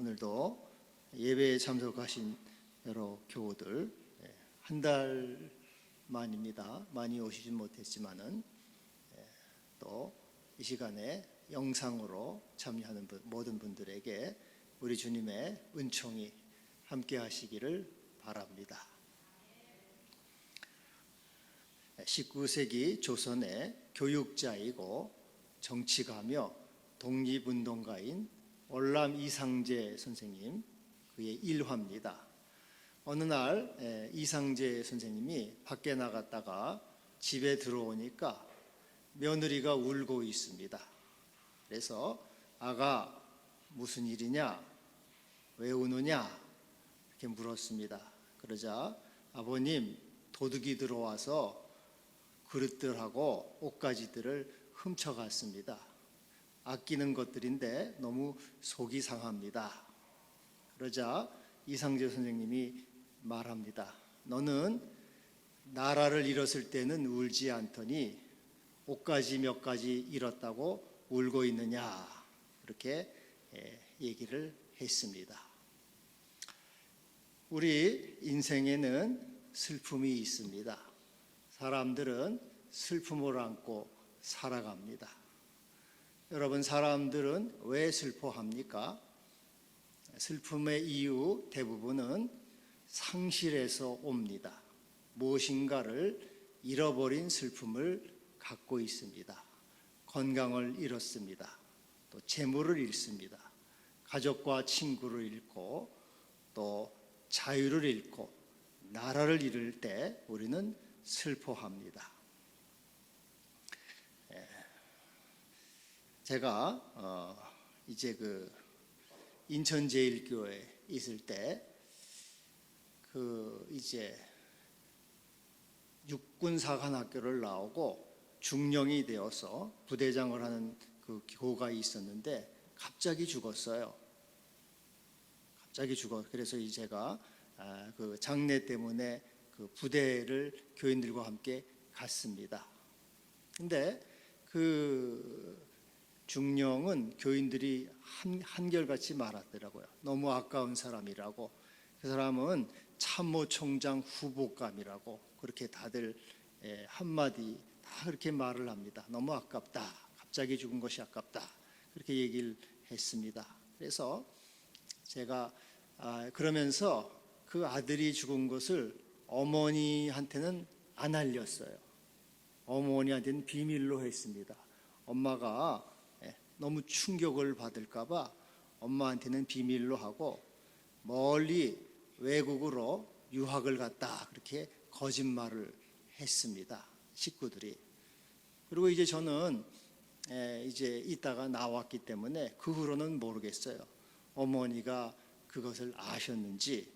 오늘도 예배에 참석하신 여러 교우들, 한 달 만입니다. 많이 오시진 못했지만은 또 이 시간에 영상으로 참여하는 모든 분들에게 우리 주님의 은총이 함께 하시기를 바랍니다. 19세기 조선의 교육자이고 정치가며 독립운동가인 월남 이상제 선생님, 그의 일화입니다. 어느 날 이상제 선생님이 밖에 나갔다가 집에 들어오니까 며느리가 울고 있습니다. 그래서 아가 무슨 일이냐, 왜 우느냐 이렇게 물었습니다. 그러자 아버님, 도둑이 들어와서 그릇들하고 옷가지들을 훔쳐갔습니다. 아끼는 것들인데 너무 속이 상합니다. 그러자 이상제 선생님이 말합니다. 너는 나라를 잃었을 때는 울지 않더니 옷가지 몇 가지 잃었다고 울고 있느냐, 이렇게 얘기를 했습니다. 우리 인생에는 슬픔이 있습니다. 사람들은 슬픔을 안고 살아갑니다. 여러분, 사람들은 왜 슬퍼합니까? 슬픔의 이유 대부분은 상실에서 옵니다. 무엇인가를 잃어버린 슬픔을 갖고 있습니다. 건강을 잃었습니다. 또 재물을 잃습니다. 가족과 친구를 잃고 또 자유를 잃고 나라를 잃을 때 우리는 슬퍼합니다. 제가 이제 인천제일교회에 있을 때 이제 육군사관학교를 나오고 중령이 되어서 부대장을 하는 그 교가 있었는데 갑자기 죽었어요. 그래서 제가 그 장례 때문에 그 부대를 교인들과 함께 갔습니다. 근데 그 중령은 교인들이 한결같이 말하더라고요. 너무 아까운 사람이라고. 그 사람은 참모총장 후보감이라고 그렇게 다들 한마디 다 그렇게 말을 합니다. 너무 아깝다. 갑자기 죽은 것이 아깝다. 그렇게 얘기를 했습니다. 그래서 제가 그러면서 그 아들이 죽은 것을 어머니한테는 안 알렸어요. 어머니한테는 비밀로 했습니다. 엄마가 너무 충격을 받을까 봐 엄마한테는 비밀로 하고 멀리 외국으로 유학을 갔다, 그렇게 거짓말을 했습니다. 식구들이. 그리고 이제 저는 이제 이따가 나왔기 때문에 그 후로는 모르겠어요. 어머니가 그것을 아셨는지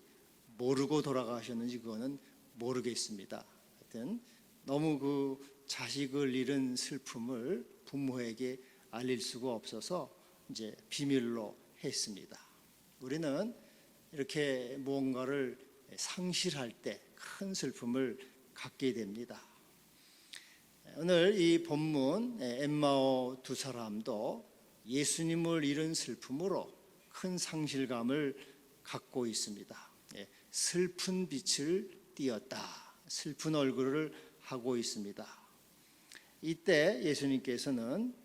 모르고 돌아가셨는지 그거는 모르겠습니다. 하여튼 너무 그 자식을 잃은 슬픔을 부모에게 알릴 수가 없어서 이제 비밀로 했습니다. 우리는 이렇게 무언가를 상실할 때 큰 슬픔을 갖게 됩니다. 오늘 이 본문 엠마오 두 사람도 예수님을 잃은 슬픔으로 큰 상실감을 갖고 있습니다. 슬픈 빛을 띄었다, 슬픈 얼굴을 하고 있습니다. 이때 예수님께서는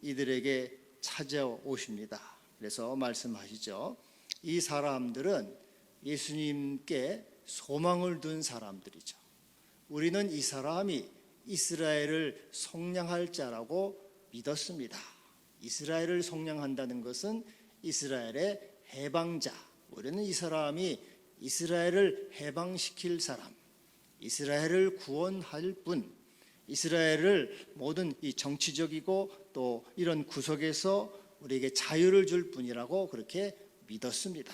이들에게 찾아오십니다. 그래서 말씀하시죠. 이 사람들은 예수님께 소망을 둔 사람들이죠. 우리는 이 사람이 이스라엘을 속량할 자라고 믿었습니다. 이스라엘을 속량한다는 것은 이스라엘의 해방자. 우리는 이 사람이 이스라엘을 해방시킬 사람, 이스라엘을 구원할 분, 이스라엘을 모든 이 정치적이고 또 이런 구석에서 우리에게 자유를 줄 분이라고 그렇게 믿었습니다.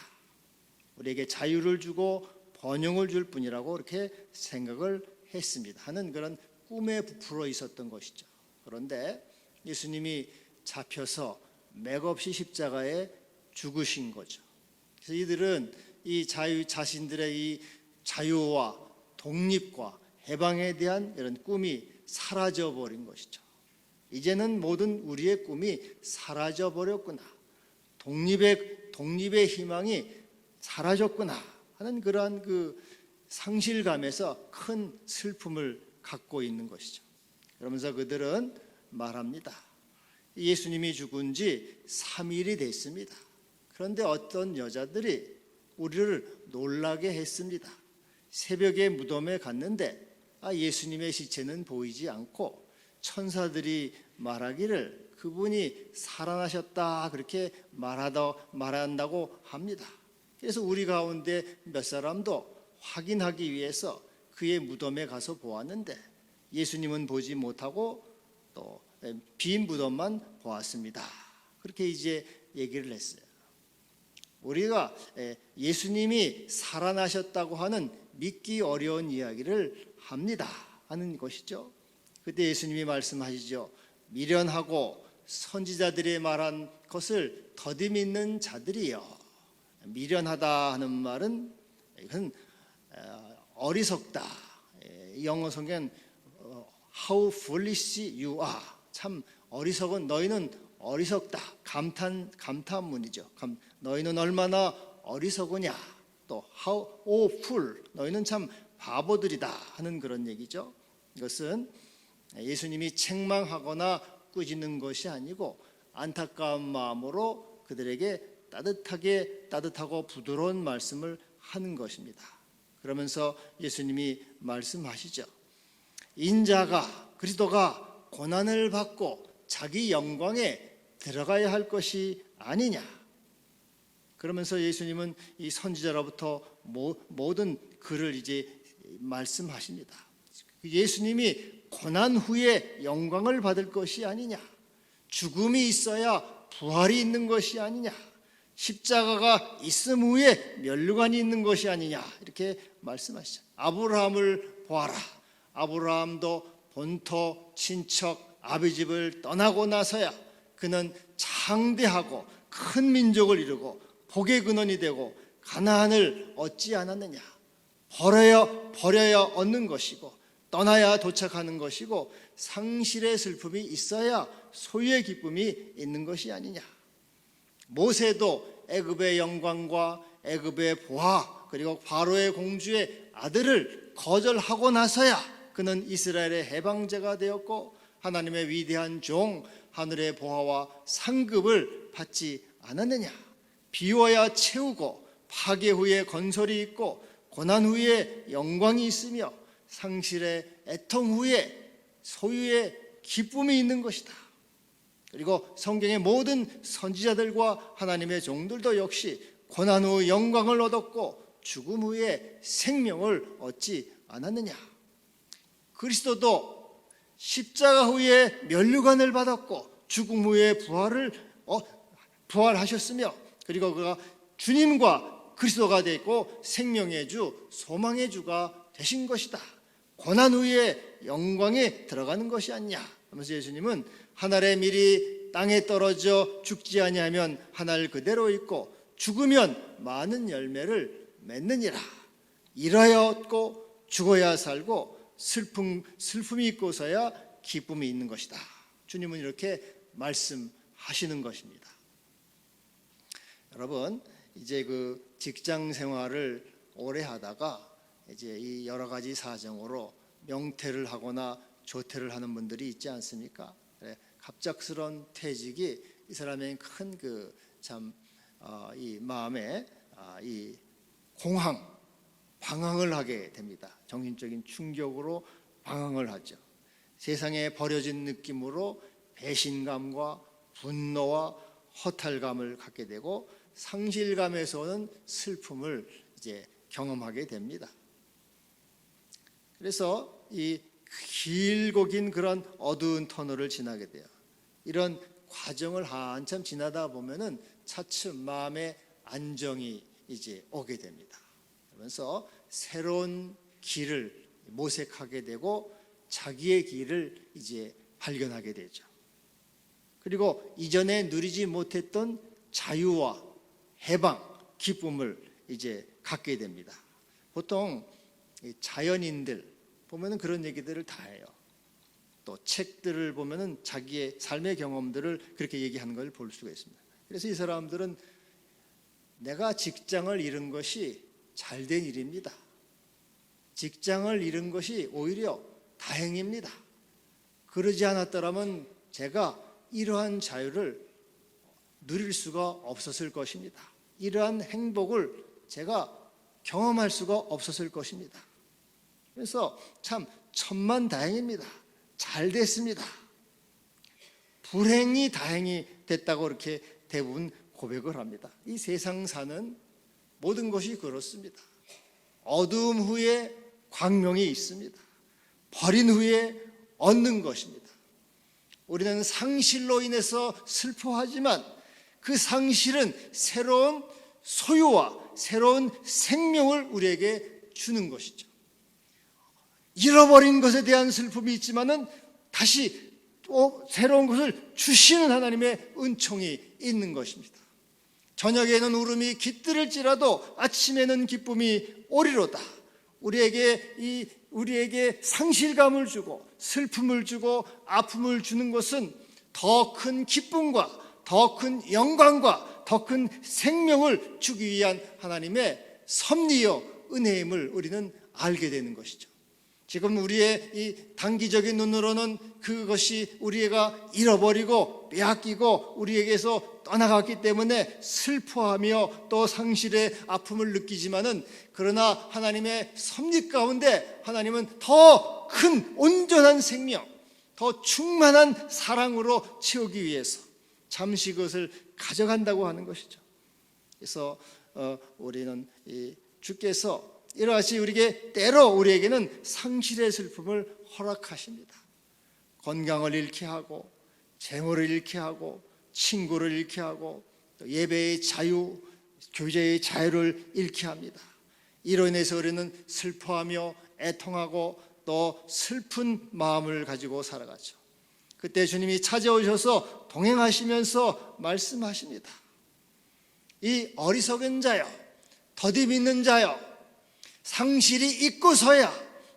우리에게 자유를 주고 번영을 줄 분이라고 그렇게 생각을 했습니다. 하는 그런 꿈에 부풀어 있었던 것이죠. 그런데 예수님이 잡혀서 맥없이 십자가에 죽으신 거죠. 그래서 이들은 이 자신들의 이 자유와 독립과 해방에 대한 이런 꿈이 사라져 버린 것이죠. 이제는 모든 우리의 꿈이 사라져 버렸구나. 독립의 희망이 사라졌구나 하는 그러한 그 상실감에서 큰 슬픔을 갖고 있는 것이죠. 그러면서 그들은 말합니다. 예수님이 죽은 지 3일이 됐습니다. 그런데 어떤 여자들이 우리를 놀라게 했습니다. 새벽에 무덤에 갔는데 예수님의 시체는 보이지 않고 천사들이 말하기를 그분이 살아나셨다 그렇게 말한다고 합니다. 그래서 우리 가운데 몇 사람도 확인하기 위해서 그의 무덤에 가서 보았는데 예수님은 보지 못하고 또 빈 무덤만 보았습니다. 그렇게 이제 얘기를 했어요. 우리가 예수님이 살아나셨다고 하는 믿기 어려운 이야기를 합니다 하는 것이죠. 그때 예수님이 말씀하시죠. 미련하고 선지자들이 말한 것을 더디 믿는 자들이요. 미련하다 하는 말은 이건 어리석다. 영어 성경은 How foolish you are. 참 어리석은 너희는 어리석다. 감탄문이죠. 너희는 얼마나 어리석으냐. 또 How fool. 너희는 참 바보들이다 하는 그런 얘기죠. 이것은 예수님이 책망하거나 꾸짖는 것이 아니고 안타까운 마음으로 그들에게 따뜻하고 부드러운 말씀을 하는 것입니다. 그러면서 예수님이 말씀하시죠. 인자가 그리스도가 고난을 받고 자기 영광에 들어가야 할 것이 아니냐. 그러면서 예수님은 이 선지자로부터 모든 글을 이제 말씀하십니다. 예수님이 고난 후에 영광을 받을 것이 아니냐. 죽음이 있어야 부활이 있는 것이 아니냐. 십자가가 있음 후에 면류관이 있는 것이 아니냐. 이렇게 말씀하시죠. 아브라함을 보아라. 아브라함도 본토 친척 아비집을 떠나고 나서야 그는 창대하고 큰 민족을 이루고 복의 근원이 되고 가나안을 얻지 않았느냐. 버려야 얻는 것이고 떠나야 도착하는 것이고 상실의 슬픔이 있어야 소유의 기쁨이 있는 것이 아니냐. 모세도 애굽의 영광과 애굽의 보화 그리고 바로의 공주의 아들을 거절하고 나서야 그는 이스라엘의 해방자가 되었고 하나님의 위대한 종 하늘의 보화와 상급을 받지 않았느냐. 비워야 채우고 파괴 후에 건설이 있고 고난 후에 영광이 있으며 상실의 애통 후에 소유의 기쁨이 있는 것이다. 그리고 성경의 모든 선지자들과 하나님의 종들도 역시 고난 후 영광을 얻었고 죽음 후에 생명을 얻지 않았느냐. 그리스도도 십자가 후에 면류관을 받았고 죽음 후에 부활하셨으며 그리고 그가 주님과 그리스도가 되고 생명의 주 소망의 주가 되신 것이다. 고난 후에 영광에 들어가는 것이 아니냐 하면서 예수님은 하늘의 밀이 땅에 떨어져 죽지 아니하면 하늘 그대로 있고 죽으면 많은 열매를 맺느니라. 일하여 얻고 죽어야 살고 슬픔이 있고서야 기쁨이 있는 것이다. 주님은 이렇게 말씀하시는 것입니다. 여러분, 이제 그 직장 생활을 오래 하다가 이제 이 여러 가지 사정으로 명퇴를 하거나 조퇴를 하는 분들이 있지 않습니까? 갑작스러운 퇴직이 이 사람의 큰 그 참 이 마음에 이 방황을 하게 됩니다. 정신적인 충격으로 방황을 하죠. 세상에 버려진 느낌으로 배신감과 분노와 허탈감을 갖게 되고 상실감에서 오는 슬픔을 이제 경험하게 됩니다. 그래서 이 길고 긴 그런 어두운 터널을 지나게 돼요. 이런 과정을 한참 지나다 보면은 차츰 마음의 안정이 이제 오게 됩니다. 그러면서 새로운 길을 모색하게 되고 자기의 길을 이제 발견하게 되죠. 그리고 이전에 누리지 못했던 자유와 해방, 기쁨을 이제 갖게 됩니다. 보통 자연인들 보면은 그런 얘기들을 다 해요. 또 책들을 보면은 자기의 삶의 경험들을 그렇게 얘기하는 걸 볼 수가 있습니다. 그래서 이 사람들은 내가 직장을 잃은 것이 잘된 일입니다. 직장을 잃은 것이 오히려 다행입니다. 그러지 않았더라면 제가 이러한 자유를 누릴 수가 없었을 것입니다. 이러한 행복을 제가 경험할 수가 없었을 것입니다. 그래서 참 천만다행입니다. 잘 됐습니다. 불행이 다행이 됐다고 이렇게 대부분 고백을 합니다. 이 세상 사는 모든 것이 그렇습니다. 어두움 후에 광명이 있습니다. 버린 후에 얻는 것입니다. 우리는 상실로 인해서 슬퍼하지만 그 상실은 새로운 소유와 새로운 생명을 우리에게 주는 것이죠. 잃어버린 것에 대한 슬픔이 있지만은 다시 또 새로운 것을 주시는 하나님의 은총이 있는 것입니다. 저녁에는 울음이 깃들을지라도 아침에는 기쁨이 오리로다. 우리에게 상실감을 주고 슬픔을 주고 아픔을 주는 것은 더 큰 기쁨과 더 큰 영광과 더 큰 생명을 주기 위한 하나님의 섭리요 은혜임을 우리는 알게 되는 것이죠. 지금 우리의 이 단기적인 눈으로는 그것이 우리가 잃어버리고 빼앗기고 우리에게서 떠나갔기 때문에 슬퍼하며 또 상실의 아픔을 느끼지만은, 그러나 하나님의 섭리 가운데 하나님은 더 큰 온전한 생명, 더 충만한 사랑으로 채우기 위해서 잠시 그것을 가져간다고 하는 것이죠. 그래서 우리는 주께서 이러하시 우리에게는 상실의 슬픔을 허락하십니다. 건강을 잃게 하고 재물을 잃게 하고 친구를 잃게 하고 또 예배의 자유, 교제의 자유를 잃게 합니다. 이로 인해서 우리는 슬퍼하며 애통하고 또 슬픈 마음을 가지고 살아가죠. 그때 주님이 찾아오셔서 동행하시면서 말씀하십니다. 이 어리석은 자여, 더디 믿는 자여, 상실이 있고서야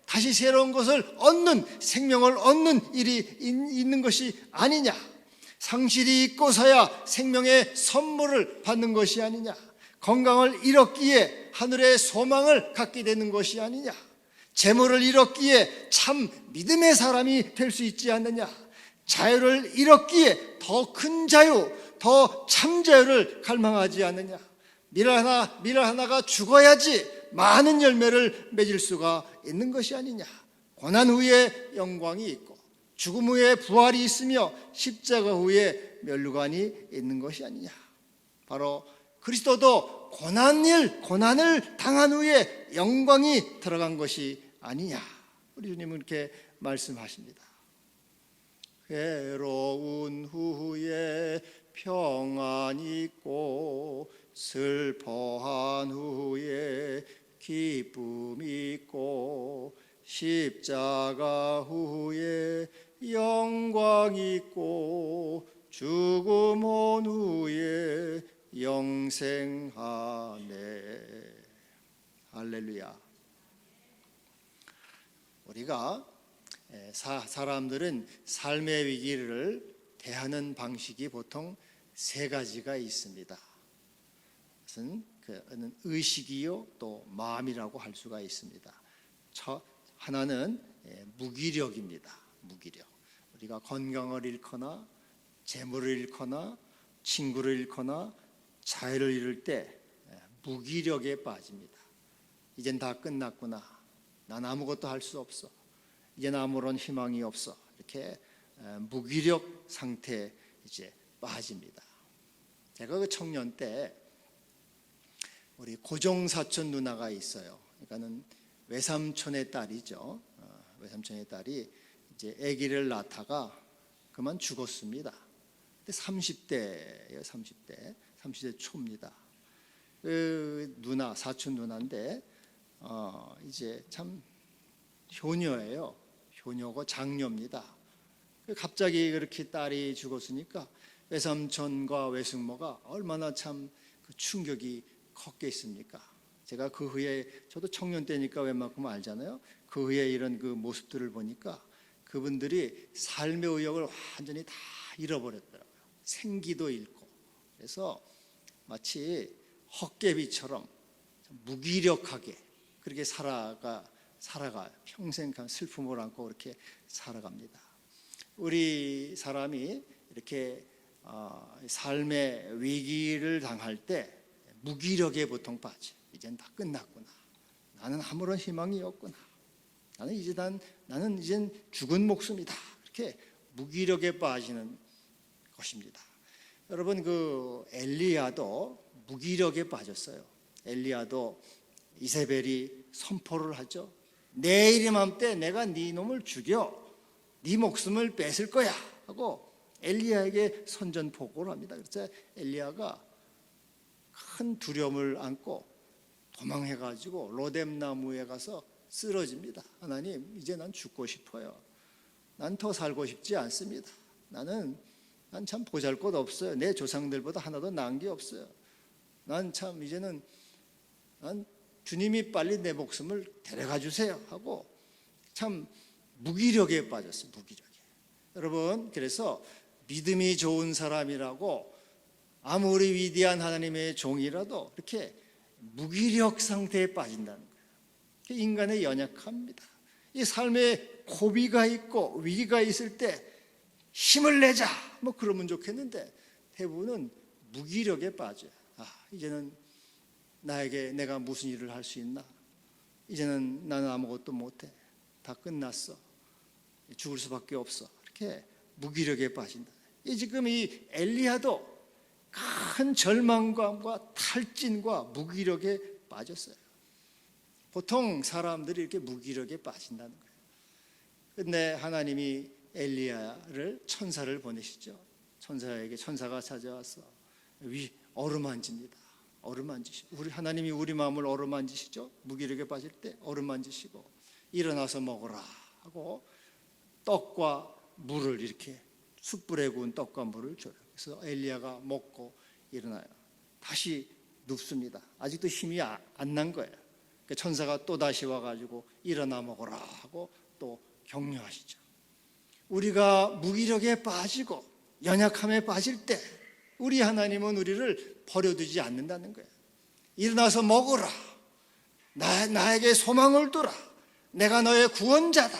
다시 새로운 것을 얻는, 생명을 얻는 일이 있는 것이 아니냐? 상실이 있고서야 생명의 선물을 받는 것이 아니냐? 건강을 잃었기에 하늘의 소망을 갖게 되는 것이 아니냐? 재물을 잃었기에 참 믿음의 사람이 될 수 있지 않느냐? 자유를 잃었기에 더 큰 자유, 더 참 자유를 갈망하지 않느냐? 밀 하나가 죽어야지 많은 열매를 맺을 수가 있는 것이 아니냐? 고난 후에 영광이 있고 죽음 후에 부활이 있으며 십자가 후에 멸류관이 있는 것이 아니냐? 바로 그리스도도 고난을 당한 후에 영광이 들어간 것이 아니냐? 우리 주님은 이렇게 말씀하십니다. 괴로운 후에 평안이 있고 슬퍼한 후에 기쁨이 있고 십자가 후에 영광이 있고 죽음 온 후에 영생하네. 할렐루야. 우리가 사람들은 삶의 위기를 대하는 방식이 보통 세 가지가 있습니다. 그것은 의식이요 또 마음이라고 할 수가 있습니다. 하나는 무기력입니다. 무기력. 우리가 건강을 잃거나 재물을 잃거나 친구를 잃거나 자유를 잃을 때 무기력에 빠집니다. 이젠 다 끝났구나. 난 아무것도 할 수 없어. 이젠 아무런 희망이 없어. 이렇게 무기력 상태에 이제 빠집니다. 제가 그 청년 때 우리 고종 사촌 누나가 있어요. 그러니까는 외삼촌의 딸이죠. 외삼촌의 딸이 이제 아기를 낳다가 그만 죽었습니다. 근데 30대예요, 30대 초입니다. 그 누나, 사촌 누나인데 이제 참 효녀예요. 효녀고 장녀입니다. 갑자기 그렇게 딸이 죽었으니까 외삼촌과 외숙모가 얼마나 참 그 충격이 컸겠습니까? 제가 그 후에, 저도 청년 때니까 웬만큼 알잖아요. 그 후에 이런 그 모습들을 보니까 그분들이 삶의 의욕을 완전히 다 잃어버렸더라고요. 생기도 잃고 그래서 마치 헛개비처럼 무기력하게 그렇게 살아가 평생 슬픔을 안고 그렇게 살아갑니다. 우리 사람이 이렇게 삶의 위기를 당할 때 무기력에 보통 빠져. 이젠 다 끝났구나. 나는 아무런 희망이 없구나. 나는 이젠 죽은 목숨이다. 이렇게 무기력에 빠지는 것입니다. 여러분, 그 엘리야도 무기력에 빠졌어요. 엘리야도 이세벨이 선포를 하죠. 내일 이맘때 내가 네 놈을 죽여 네 목숨을 뺏을 거야 하고 엘리야에게 선전포고를 합니다. 그래서 엘리야가 큰 두려움을 안고 도망해가지고 로뎀나무에 가서 쓰러집니다. 하나님, 이제 난 죽고 싶어요. 난 더 살고 싶지 않습니다. 난 참 보잘것 없어요. 내 조상들보다 하나도 나은 게 없어요. 난 주님이 빨리 내 목숨을 데려가 주세요 하고 참 무기력에 빠졌어요. 무기력에. 여러분, 그래서 믿음이 좋은 사람이라고 아무리 위대한 하나님의 종이라도 이렇게 무기력 상태에 빠진다는 거예요. 인간의 연약합니다. 이 삶에 고비가 있고 위기가 있을 때 힘을 내자 뭐 그러면 좋겠는데 대부분은 무기력에 빠져요. 이제는 내가 무슨 일을 할 수 있나? 이제는 나는 아무것도 못해. 다 끝났어. 죽을 수밖에 없어. 이렇게 무기력에 빠진다. 지금 이 엘리야도 큰 절망감과 탈진과 무기력에 빠졌어요. 보통 사람들이 이렇게 무기력에 빠진다는 거예요. 근데 하나님이 엘리야를 천사를 보내시죠. 천사가 찾아와서 어루만집니다. 어루만지시고 하나님이 우리 마음을 어루만지시죠. 무기력에 빠질 때 어루만지시고 일어나서 먹어라 하고 떡과 물을 이렇게 숯불에 구운 떡과 물을 줘요. 그래서 엘리야가 먹고 일어나요. 다시 눕습니다. 아직도 힘이 안 난 거예요. 천사가 또 다시 와가지고 일어나 먹어라 하고 또 격려하시죠. 우리가 무기력에 빠지고 연약함에 빠질 때 우리 하나님은 우리를 버려두지 않는다는 거예요. 일어나서 먹어라. 나에게 소망을 두라. 내가 너의 구원자다.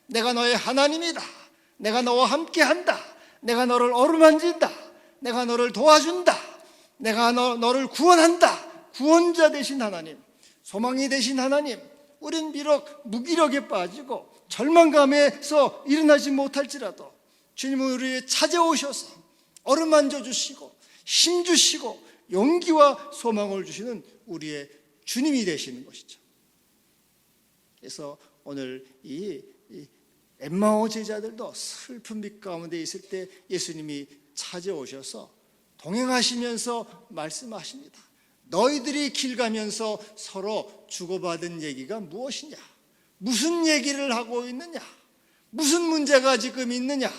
내가 너의 하나님이다. 내가 너와 함께한다. 내가 너를 어루만진다. 내가 너를 도와준다. 내가 너를 구원한다. 구원자 되신 하나님, 소망이 되신 하나님, 우린 비록 무기력에 빠지고 절망감에서 일어나지 못할지라도 주님은 우리를 찾아오셔서 어루만져 주시고 힘 주시고 용기와 소망을 주시는 우리의 주님이 되시는 것이죠. 그래서 오늘 이 엠마오 제자들도 슬픈 빛 가운데 있을 때 예수님이 찾아오셔서 동행하시면서 말씀하십니다. 너희들이 길 가면서 서로 주고받은 얘기가 무엇이냐? 무슨 얘기를 하고 있느냐? 무슨 문제가 지금 있느냐?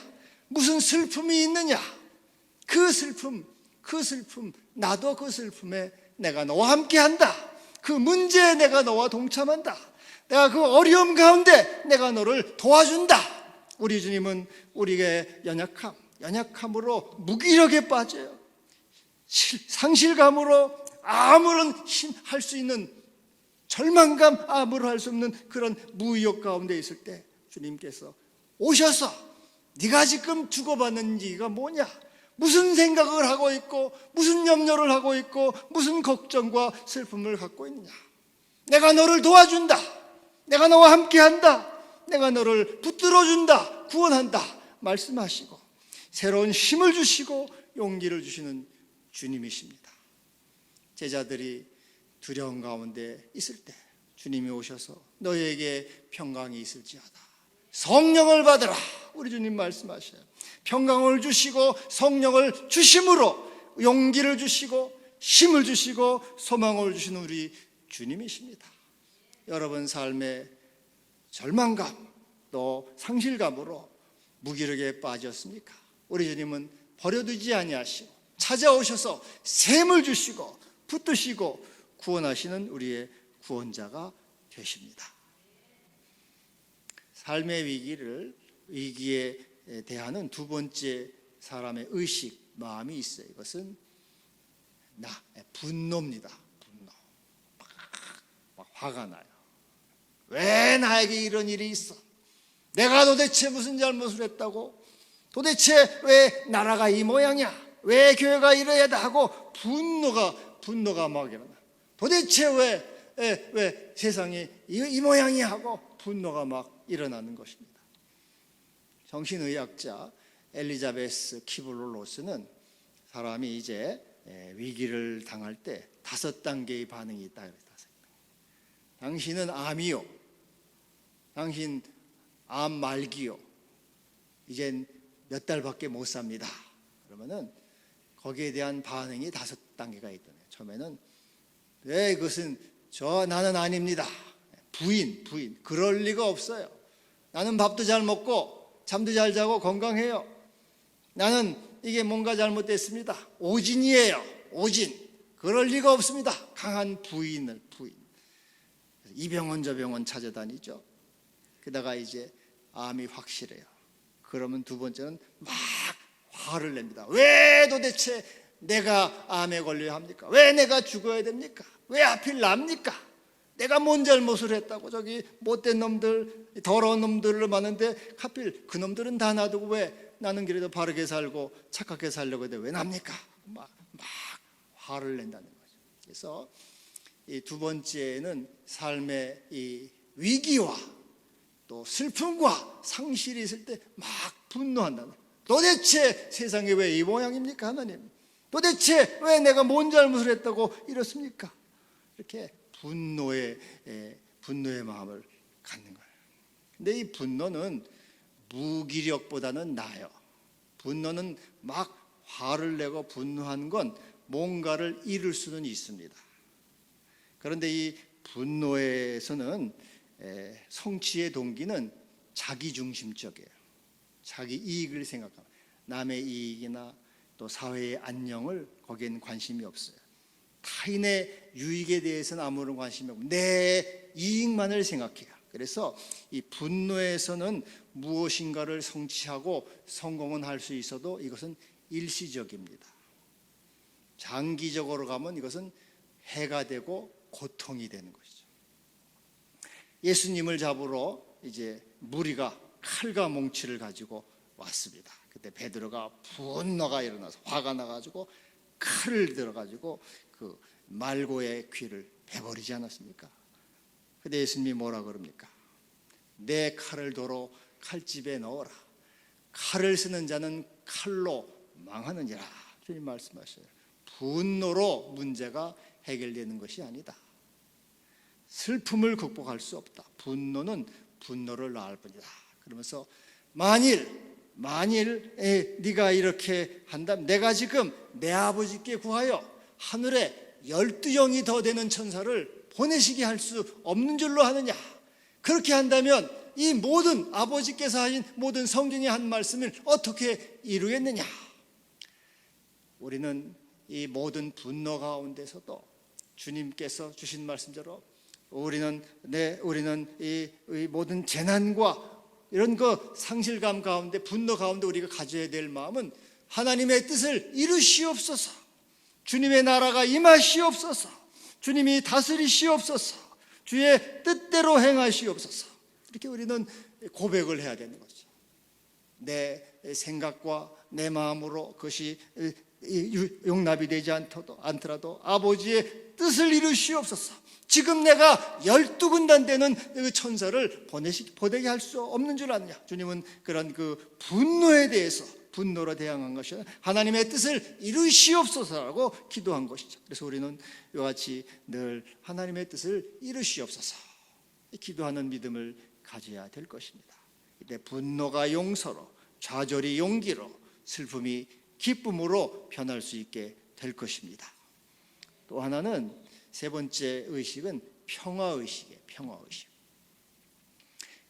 무슨 슬픔이 있느냐? 그 슬픔, 나도 그 슬픔에 내가 너와 함께한다. 그 문제에 내가 너와 동참한다. 내가 그 어려움 가운데 내가 너를 도와준다. 우리 주님은 우리의 연약함으로 무기력에 빠져요. 상실감으로 아무런 할 수 있는 절망감, 아무런 할 수 없는 그런 무의욕 가운데 있을 때 주님께서 오셔서 네가 지금 주고받는 얘기가 뭐냐? 무슨 생각을 하고 있고 무슨 염려를 하고 있고 무슨 걱정과 슬픔을 갖고 있느냐? 내가 너를 도와준다. 내가 너와 함께한다. 내가 너를 붙들어준다. 구원한다. 말씀하시고 새로운 힘을 주시고 용기를 주시는 주님이십니다. 제자들이 두려운 가운데 있을 때 주님이 오셔서 너희에게 평강이 있을지어다. 성령을 받으라. 우리 주님 말씀하셔요. 평강을 주시고 성령을 주심으로 용기를 주시고 힘을 주시고 소망을 주시는 우리 주님이십니다. 여러분 삶의 절망감 또 상실감으로 무기력에 빠졌습니까? 우리 주님은 버려두지 아니하시고 찾아오셔서 샘을 주시고 붙드시고 구원하시는 우리의 구원자가 되십니다. 삶의 위기에 대하는 두 번째 사람의 의식, 마음이 있어요. 이것은 분노입니다. 분노. 막 화가 나요. 왜 나에게 이런 일이 있어? 내가 도대체 무슨 잘못을 했다고? 도대체 왜 나라가 이 모양이야? 왜 교회가 이래야 돼? 하고 분노가 막 일어나. 도대체 왜 세상이 이 모양이 하고 분노가 막 일어나는 것입니다. 정신의학자 엘리자베스 키블러-로스는 사람이 이제 위기를 당할 때 5단계의 반응이 있다. 당신은 암이요. 당신 암 말기요. 이젠 몇 달밖에 못 삽니다. 그러면은 거기에 대한 반응이 5단계가 있더래요. 처음에는 그것은 나는 아닙니다. 부인. 그럴 리가 없어요. 나는 밥도 잘 먹고 잠도 잘 자고 건강해요. 나는 이게 뭔가 잘못됐습니다. 오진이에요. 오진. 그럴 리가 없습니다. 강한 부인. 이 병원 저 병원 찾아다니죠. 그러다가 이제 암이 확실해요. 그러면 두 번째는 막 화를 냅니다. 왜 도대체 내가 암에 걸려야 합니까? 왜 내가 죽어야 됩니까? 왜 하필 납니까? 내가 뭔 잘못을 했다고 저기 못된 놈들, 더러운 놈들을 많은데 하필 그 놈들은 다 놔두고 왜 나는 그래도 바르게 살고 착하게 살려고 해도 왜 납니까? 막 화를 낸다는 거죠. 그래서 이 두 번째는 삶의 이 위기와 또 슬픔과 상실이 있을 때 막 분노한다는 거예요. 도대체 세상에 왜 이 모양입니까, 하나님? 도대체 왜 내가 뭔 잘못을 했다고 이렇습니까? 이렇게 분노의 마음을 갖는 거예요. 근데 이 분노는 무기력보다는 나아요. 분노는 막 화를 내고 분노한 건 뭔가를 이룰 수는 있습니다. 그런데 이 분노에서는 성취의 동기는 자기중심적이에요. 자기 이익을 생각합니다. 남의 이익이나 또 사회의 안녕을 거기에는 관심이 없어요. 타인의 유익에 대해서는 아무런 관심이 없고 내 이익만을 생각해요. 그래서 이 분노에서는 무엇인가를 성취하고 성공은 할 수 있어도 이것은 일시적입니다. 장기적으로 가면 이것은 해가 되고 고통이 되는 것이죠. 예수님을 잡으러 이제 무리가 칼과 몽치를 가지고 왔습니다. 그때 베드로가 분노가 일어나서 화가 나가지고 칼을 들어가지고 그 말고의 귀를 베버리지 않았습니까? 근데 예수님이 뭐라 그럽니까? 내 칼을 도로 칼집에 넣어라. 칼을 쓰는 자는 칼로 망하느니라. 주님 말씀하셔요. 분노로 문제가 해결되는 것이 아니다. 슬픔을 극복할 수 없다. 분노는 분노를 낳을 뿐이다. 그러면서 만일 네가 이렇게 한다면 내가 지금 내 아버지께 구하여 하늘에 12영이 더 되는 천사를 보내시게 할 수 없는 줄로 하느냐? 그렇게 한다면 이 모든 아버지께서 하신 모든 성경의 한 말씀을 어떻게 이루겠느냐? 우리는 이 모든 분노 가운데서도 주님께서 주신 말씀대로 우리는 이 모든 재난과 이런 그 상실감 가운데 분노 가운데 우리가 가져야 될 마음은 하나님의 뜻을 이루시옵소서. 주님의 나라가 임하시옵소서. 주님이 다스리시옵소서. 주의 뜻대로 행하시옵소서. 이렇게 우리는 고백을 해야 되는 거죠. 내 생각과 내 마음으로 그것이 용납이 되지 않더라도 아버지의 뜻을 이루시옵소서. 지금 내가 12군단 되는 그 천사를 보내게 할 수 없는 줄 아느냐? 주님은 그런 그 분노에 대해서 분노로 대항한 것이 하나님의 뜻을 이루시옵소서라고 기도한 것이죠. 그래서 우리는 이와 같이 늘 하나님의 뜻을 이루시옵소서 기도하는 믿음을 가져야 될 것입니다. 이때 분노가 용서로, 좌절이 용기로, 슬픔이 기쁨으로 변할 수 있게 될 것입니다. 또 하나는 세 번째 의식은 평화의식이에요. 평화의식.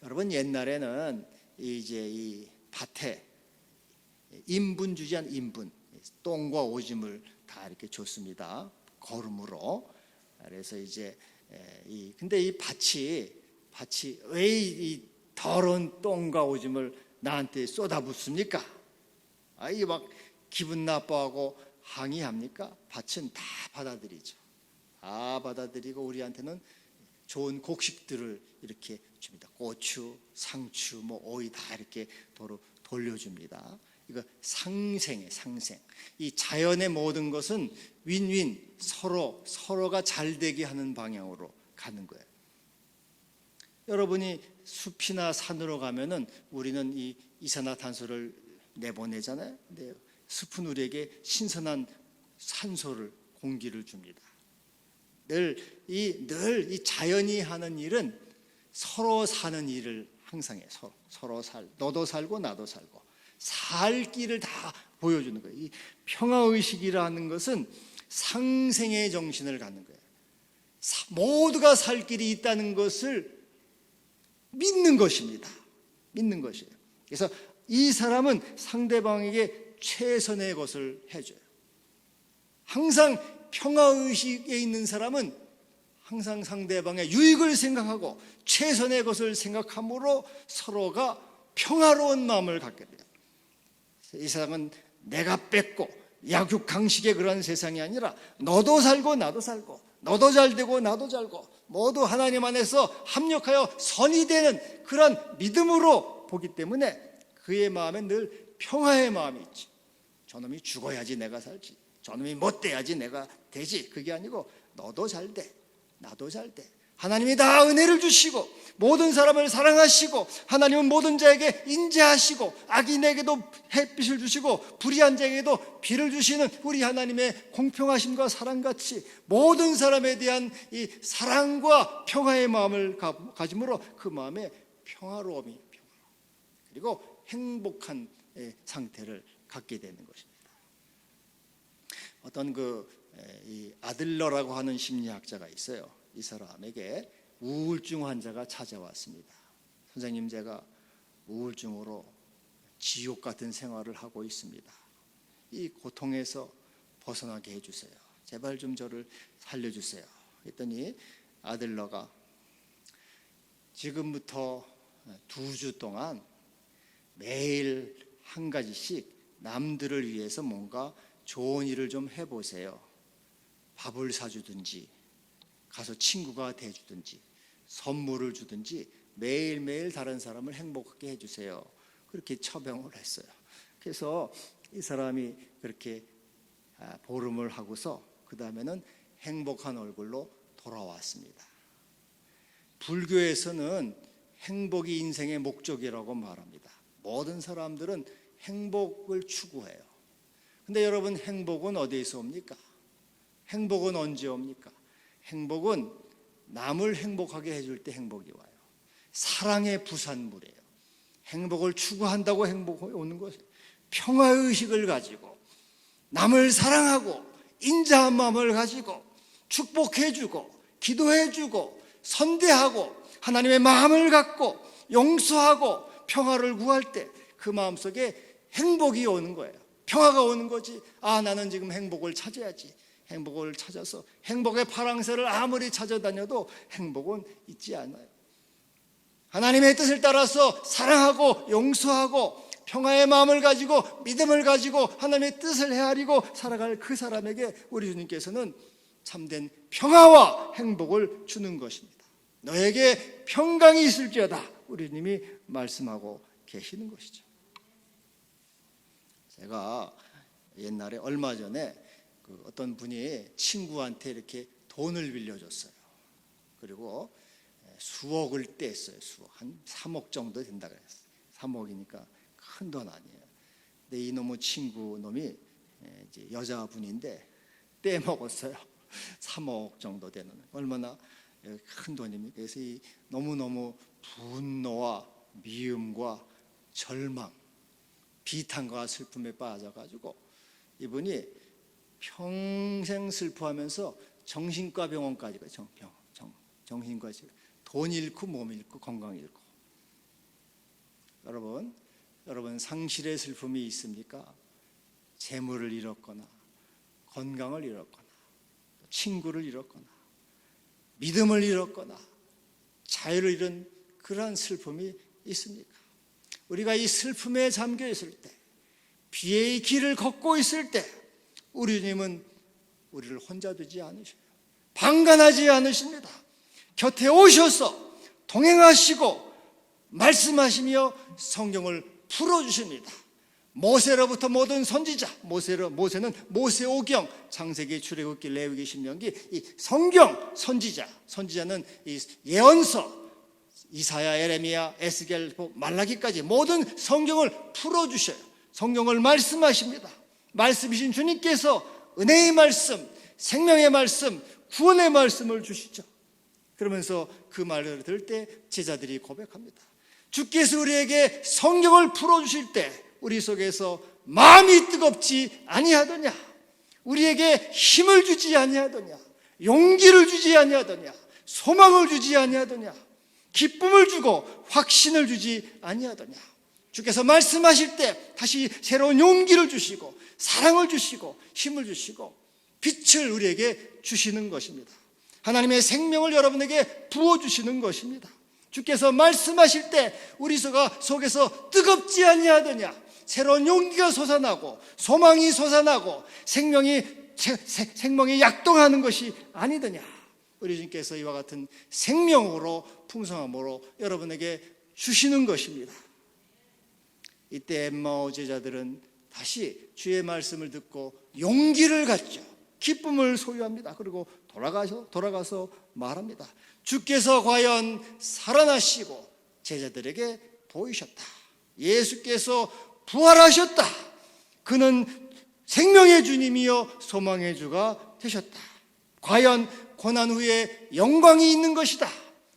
여러분 옛날에는 이제 이 밭에 인분 주지 않은 인분, 똥과 오줌을 다 이렇게 줬습니다. 거름으로. 그래서 이제 근데 이 밭이 왜 이 더러운 똥과 오줌을 나한테 쏟아붓습니까? 이 막 기분 나빠하고 항의합니까? 밭은 다 받아들이죠. 다 받아들이고 우리한테는 좋은 곡식들을 이렇게 줍니다. 고추, 상추, 오이 다 이렇게 도로 돌려줍니다. 이거 상생이에요, 상생. 이 자연의 모든 것은 윈윈, 서로가 잘 되게 하는 방향으로 가는 거예요. 여러분이 숲이나 산으로 가면은 우리는 이 이산화탄소를 내보내잖아요. 근데 숲은 우리에게 신선한 산소를, 공기를 줍니다. 늘 이 자연이 하는 일은 서로 사는 일을 항상 해요. 서로 너도 살고 나도 살고 살 길을 다 보여주는 거예요. 이 평화의식이라는 것은 상생의 정신을 갖는 거예요. 모두가 살 길이 있다는 것을 믿는 것입니다. 믿는 것이에요. 그래서 이 사람은 상대방에게 최선의 것을 해줘요. 항상 평화의식에 있는 사람은 항상 상대방의 유익을 생각하고 최선의 것을 생각함으로 서로가 평화로운 마음을 갖게 돼요. 이 세상은 내가 뺏고 약육강식의 그런 세상이 아니라 너도 살고 나도 살고 너도 잘 되고 나도 잘고 모두 하나님 안에서 합력하여 선이 되는 그런 믿음으로 보기 때문에 그의 마음에 늘 평화의 마음이 있지. 저놈이 죽어야지 내가 살지, 저놈이 못 돼야지 내가 되지. 그게 아니고 너도 잘 돼, 나도 잘 돼. 하나님이 다 은혜를 주시고 모든 사람을 사랑하시고 하나님은 모든 자에게 인자하시고 악인에게도 햇빛을 주시고 불의한 자에게도 비를 주시는 우리 하나님의 공평하심과 사랑같이 모든 사람에 대한 이 사랑과 평화의 마음을 가짐으로 그 마음에 평화로움이 그리고 행복한 상태를 갖게 되는 것입니다. 어떤 이 아들러라고 하는 심리학자가 있어요. 이 사람에게 우울증 환자가 찾아왔습니다. 선생님, 제가 우울증으로 지옥 같은 생활을 하고 있습니다. 이 고통에서 벗어나게 해주세요. 제발 좀 저를 살려주세요. 그랬더니 아들러가 지금부터 2주 동안 매일 한 가지씩 남들을 위해서 뭔가 좋은 일을 좀 해보세요. 밥을 사주든지 가서 친구가 돼주든지 선물을 주든지 매일매일 다른 사람을 행복하게 해주세요. 그렇게 처병을 했어요. 그래서 이 사람이 그렇게 보름을 하고서 그 다음에는 행복한 얼굴로 돌아왔습니다. 불교에서는 행복이 인생의 목적이라고 말합니다. 모든 사람들은 행복을 추구해요. 근데 여러분, 행복은 어디에서 옵니까? 행복은 언제 옵니까? 행복은 남을 행복하게 해줄 때 행복이 와요. 사랑의 부산물이에요. 행복을 추구한다고 행복이 오는 것이에요. 평화의식을 가지고 남을 사랑하고 인자한 마음을 가지고 축복해주고 기도해주고 선대하고 하나님의 마음을 갖고 용서하고 평화를 구할 때 그 마음속에 행복이 오는 거예요. 평화가 오는 거지. 나는 지금 행복을 찾아야지. 행복을 찾아서 행복의 파랑새를 아무리 찾아다녀도 행복은 있지 않아요. 하나님의 뜻을 따라서 사랑하고 용서하고 평화의 마음을 가지고 믿음을 가지고 하나님의 뜻을 헤아리고 살아갈 그 사람에게 우리 주님께서는 참된 평화와 행복을 주는 것입니다. 너에게 평강이 있을지어다, 우리 주님이 말씀하고 계시는 것이죠. 제가 옛날에 얼마 전에 어떤 분이 친구한테 이렇게 돈을 빌려줬어요. 그리고 수억을 떼었어요. 한 3억 정도 된다 그랬어요. 3억이니까 큰 돈 아니에요. 근데 이놈의 친구 놈이 이제 여자분인데 떼먹었어요. 3억 정도 되는, 얼마나 큰 돈입니까? 그래서 이 너무너무 분노와 미움과 절망, 비탄과 슬픔에 빠져가지고 이분이 평생 슬퍼하면서 정신과 병원까지 가요. 정신과 돈 잃고 몸 잃고 건강 잃고. 여러분 상실의 슬픔이 있습니까? 재물을 잃었거나 건강을 잃었거나 친구를 잃었거나 믿음을 잃었거나 자유를 잃은 그러한 슬픔이 있습니까? 우리가 이 슬픔에 잠겨 있을 때, 비의 길을 걷고 있을 때 우리 주님은 우리를 혼자 두지 않으셔요. 방관하지 않으십니다. 곁에 오셔서 동행하시고 말씀하시며 성경을 풀어주십니다. 모세로부터 모든 선지자, 모세는 모세오경, 창세기, 출애굽기, 레위기, 신명기, 이 성경 선지자는 이 예언서, 이사야, 에레미야, 에스겔, 말라기까지 모든 성경을 풀어주셔요. 성경을 말씀하십니다. 말씀이신 주님께서 은혜의 말씀, 생명의 말씀, 구원의 말씀을 주시죠. 그러면서 그 말을 들을 때 제자들이 고백합니다. 주께서 우리에게 성경을 풀어주실 때 우리 속에서 마음이 뜨겁지 아니하더냐, 우리에게 힘을 주지 아니하더냐, 용기를 주지 아니하더냐, 소망을 주지 아니하더냐, 기쁨을 주고 확신을 주지 아니하더냐. 주께서 말씀하실 때 다시 새로운 용기를 주시고 사랑을 주시고 힘을 주시고 빛을 우리에게 주시는 것입니다. 하나님의 생명을 여러분에게 부어주시는 것입니다. 주께서 말씀하실 때 우리 속에서 뜨겁지 아니하더냐, 새로운 용기가 솟아나고 소망이 솟아나고 생명이 약동하는 것이 아니더냐. 우리 주님께서 이와 같은 생명으로 풍성함으로 여러분에게 주시는 것입니다. 이때 엠마오 제자들은 다시 주의 말씀을 듣고 용기를 갖죠. 기쁨을 소유합니다. 그리고 돌아가서 말합니다. 주께서 과연 살아나시고 제자들에게 보이셨다. 예수께서 부활하셨다. 그는 생명의 주님이요 소망의 주가 되셨다. 과연 고난 후에 영광이 있는 것이다.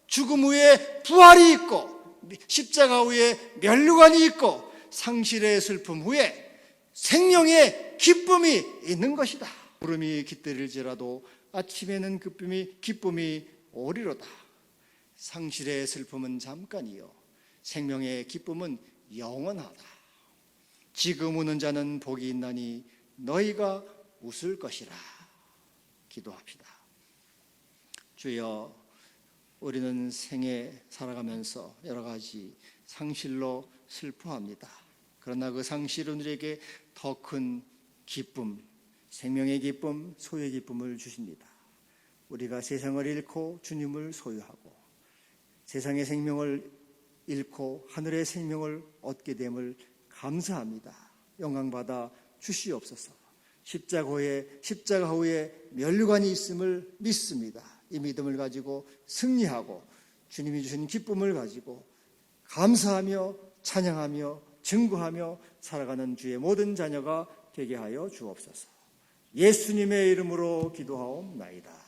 죽음 후에 부활이 있고 십자가 후에 멸류관이 있고 상실의 슬픔 후에 생명의 기쁨이 있는 것이다. 구름이 깃들일지라도 아침에는 기쁨이 오리로다. 상실의 슬픔은 잠깐이요 생명의 기쁨은 영원하다. 지금 우는 자는 복이 있나니 너희가 웃을 것이라. 기도합시다. 주여, 우리는 생에 살아가면서 여러 가지 상실로 슬퍼합니다. 그러나 그 상실은 우리에게 더 큰 기쁨, 생명의 기쁨, 소유의 기쁨을 주십니다. 우리가 세상을 잃고 주님을 소유하고 세상의 생명을 잃고 하늘의 생명을 얻게 됨을 감사합니다. 영광받아 주시옵소서. 십자가 후에 멸류관이 있음을 믿습니다. 이 믿음을 가지고 승리하고 주님이 주신 기쁨을 가지고 감사하며 찬양하며 증거하며 살아가는 주의 모든 자녀가 되게 하여 주옵소서. 예수님의 이름으로 기도하옵나이다.